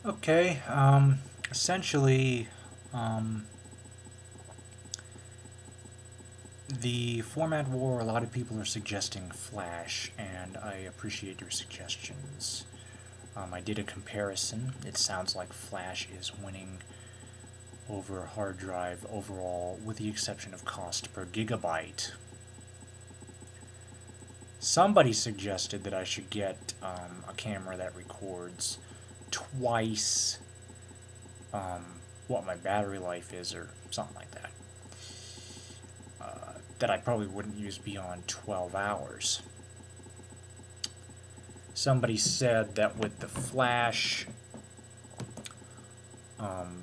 Okay, essentially, um, the format war, a lot of people are suggesting Flash, and I appreciate your suggestions. I did a comparison. It sounds like Flash is winning over hard drive overall, with the exception of cost per gigabyte. Somebody suggested that I should get a camera that records twice what my battery life is, or something like that. That I probably wouldn't use beyond 12 hours. Somebody said that with the flash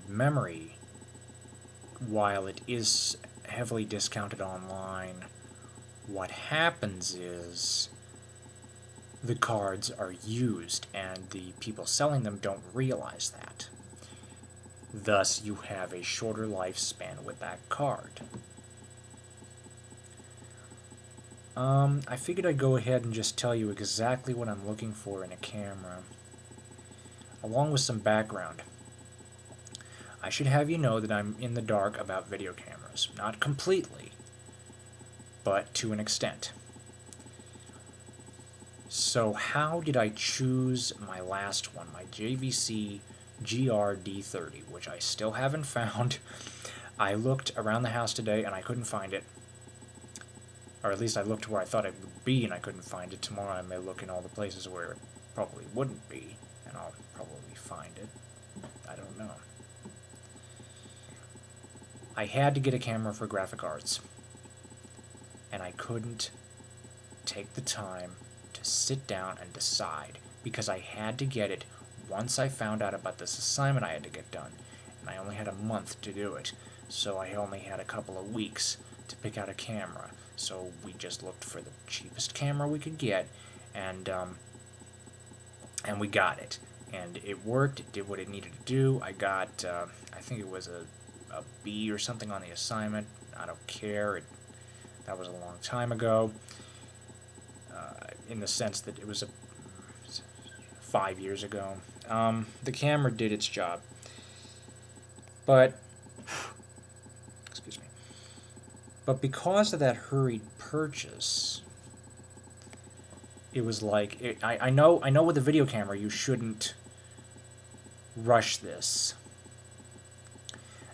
memory, while it is heavily discounted online, what happens is the cards are used and the people selling them don't realize that. Thus, you have a shorter lifespan with that card. I figured I'd go ahead and just tell you exactly what I'm looking for in a camera, along with some background. I should have you know that I'm in the dark about video cameras. Not completely, but to an extent. So how did I choose my last one, my JVC GRD30, which I still haven't found? I looked around the house today and I couldn't find it. Or at least I looked where I thought it would be and I couldn't find it. Tomorrow I may look in all the places where it probably wouldn't be, and I'll probably find it. I don't know. I had to get a camera for graphic arts, and I couldn't take the time to sit down and decide, because I had to get it once I found out about this assignment I had to get done, and I only had a month to do it, so I only had a couple of weeks to pick out a camera. So we just looked for the cheapest camera we could get, and we got it, and it worked. It did what it needed to do. I got, I think it was a B or something on the assignment. I don't care. That was a long time ago. In the sense that it was 5 years ago. The camera did its job, but excuse me. But because of that hurried purchase, it was like I know with a video camera you shouldn't rush this.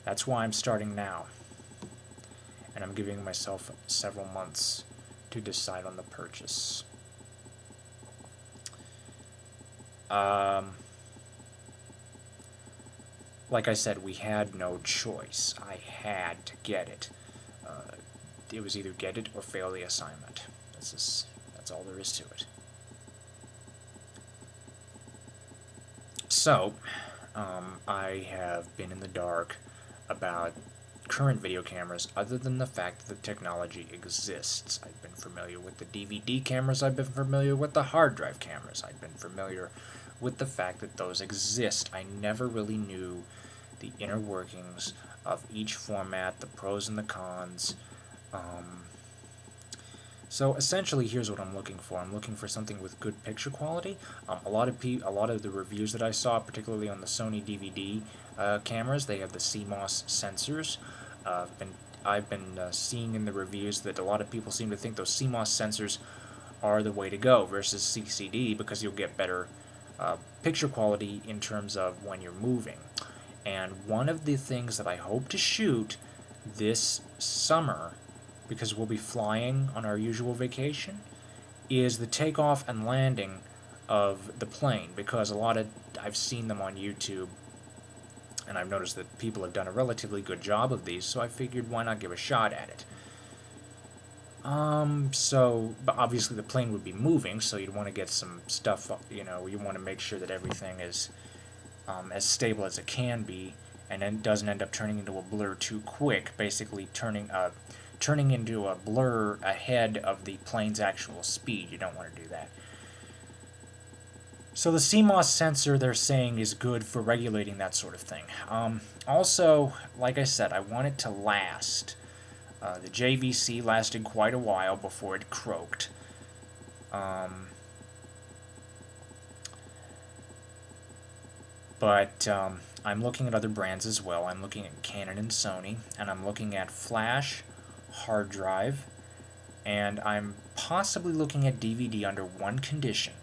That's why I'm starting now, and I'm giving myself several months to decide on the purchase. Like I said, we had no choice. I had to get it. It was either get it or fail the assignment. That's all there is to it. So, I have been in the dark about current video cameras other than the fact that the technology exists. I've been familiar with the DVD cameras, I've been familiar with the hard drive cameras, I've been familiar with the fact that those exist. I never really knew the inner workings of each format, the pros and the cons. So essentially, here's what I'm looking for. I'm looking for something with good picture quality. A lot of the reviews that I saw, particularly on the Sony DVD cameras, they have the CMOS sensors. I've been seeing in the reviews that a lot of people seem to think those CMOS sensors are the way to go versus CCD, because you'll get better picture quality in terms of when you're moving. And one of the things that I hope to shoot this summer, because we'll be flying on our usual vacation, is the takeoff and landing of the plane, because I've seen them on YouTube, and I've noticed that people have done a relatively good job of these, so I figured why not give a shot at it. But obviously the plane would be moving, so you'd want to get some stuff, you want to make sure that everything is as stable as it can be, and then doesn't end up turning into a blur too quick, basically turning into a blur ahead of the plane's actual speed. You don't want to do that. So the CMOS sensor, they're saying, is good for regulating that sort of thing. Also, like I said, I want it to last. The JVC lasted quite a while before it croaked. But I'm looking at other brands as well. I'm looking at Canon and Sony, and I'm looking at flash, hard drive, and I'm possibly looking at DVD under one condition.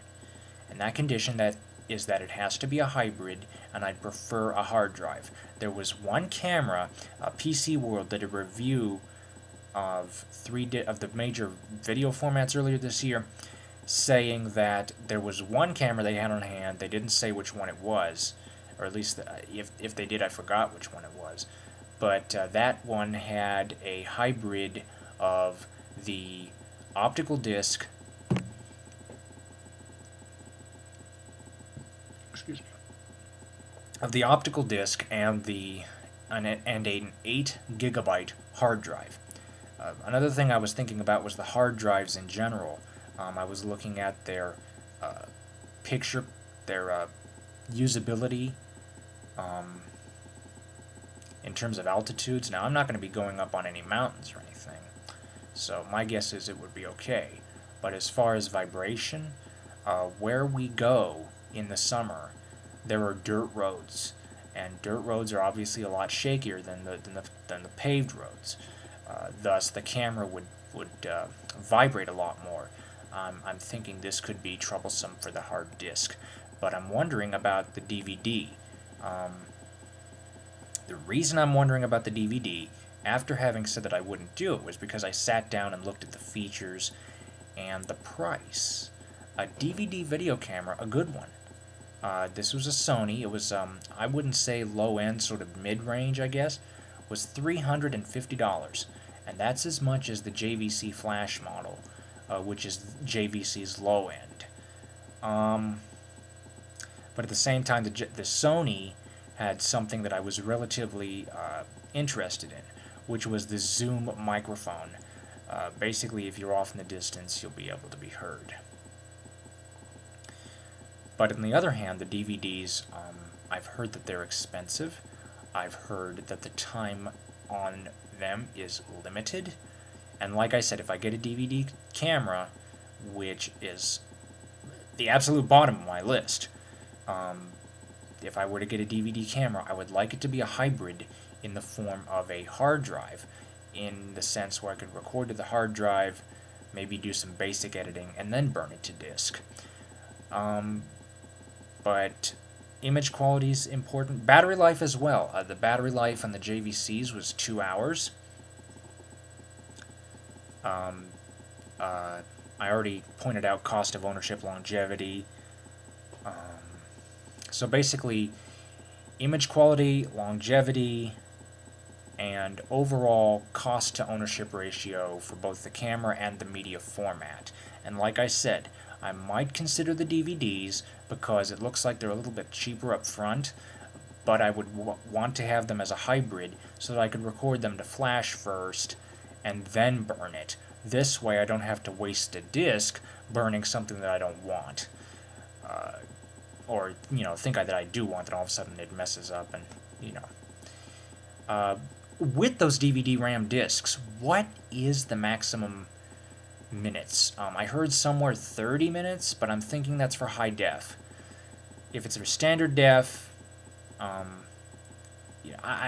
And that condition is that it has to be a hybrid, and I'd prefer a hard drive. There was one camera, PC World, did a review of of the major video formats earlier this year, saying that there was one camera they had on hand. They didn't say which one it was, or at least if they did, I forgot which one it was. But that one had a hybrid of the optical disc. Excuse me. Of the optical disc and an 8 gigabyte hard drive. Another thing I was thinking about was the hard drives in general. I was looking at their their usability in terms of altitudes. Now, I'm not going to be going up on any mountains or anything, so my guess is it would be okay. But as far as vibration, where we go in the summer, there are dirt roads, and dirt roads are obviously a lot shakier than the paved roads. Thus, the camera would vibrate a lot more. I'm thinking this could be troublesome for the hard disk, but I'm wondering about the DVD. The reason I'm wondering about the DVD, after having said that I wouldn't do it, was because I sat down and looked at the features and the price. A DVD video camera, a good one. This was a Sony. It was, I wouldn't say low-end, sort of mid-range, I guess, was $350. And that's as much as the JVC Flash model, which is JVC's low-end. But at the same time, the Sony had something that I was relatively interested in, which was the zoom microphone. Basically, if you're off in the distance, you'll be able to be heard. But on the other hand, the DVDs, I've heard that they're expensive. I've heard that the time on them is limited. And like I said, if I get a DVD camera, which is the absolute bottom of my list, if I were to get a DVD camera, I would like it to be a hybrid in the form of a hard drive, in the sense where I could record to the hard drive, maybe do some basic editing, and then burn it to disk. But image quality is important. Battery life as well. The battery life on the JVCs was 2 hours. I already pointed out cost of ownership, longevity. So basically, image quality, longevity, and overall cost to ownership ratio for both the camera and the media format. And like I said, I might consider the DVDs because it looks like they're a little bit cheaper up front, but I would want to have them as a hybrid so that I could record them to flash first and then burn it. This way I don't have to waste a disc burning something that I don't want. Or, that I do want, and all of a sudden it messes up, and, with those DVD RAM discs, what is the maximum minutes? I heard somewhere 30 minutes, but I'm thinking that's for high def. If it's for standard def, I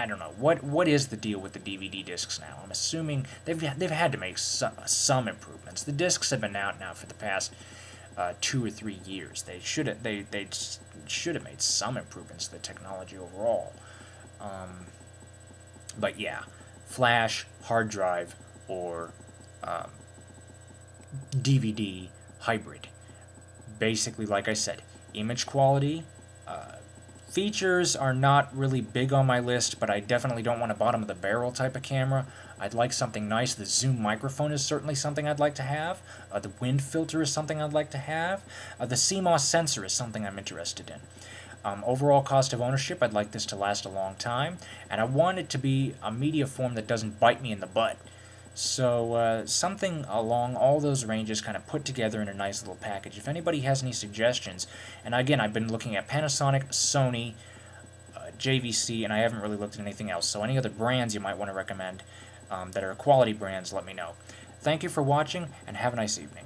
don't know. What is the deal with the DVD discs now? I'm assuming they've had to make some improvements. The discs have been out now for the past 2 or 3 years. They should have made some improvements to the technology overall. But yeah, flash, hard drive, or DVD hybrid. Basically, like I said, image quality. Features are not really big on my list, but I definitely don't want a bottom-of-the-barrel type of camera. I'd like something nice. The zoom microphone is certainly something I'd like to have. The wind filter is something I'd like to have. The CMOS sensor is something I'm interested in. Overall cost of ownership, I'd like this to last a long time, and I want it to be a media form that doesn't bite me in the butt. So something along all those ranges kind of put together in a nice little package. If anybody has any suggestions, and again, I've been looking at Panasonic, Sony, JVC, and I haven't really looked at anything else. So any other brands you might want to recommend that are quality brands, let me know. Thank you for watching, and have a nice evening.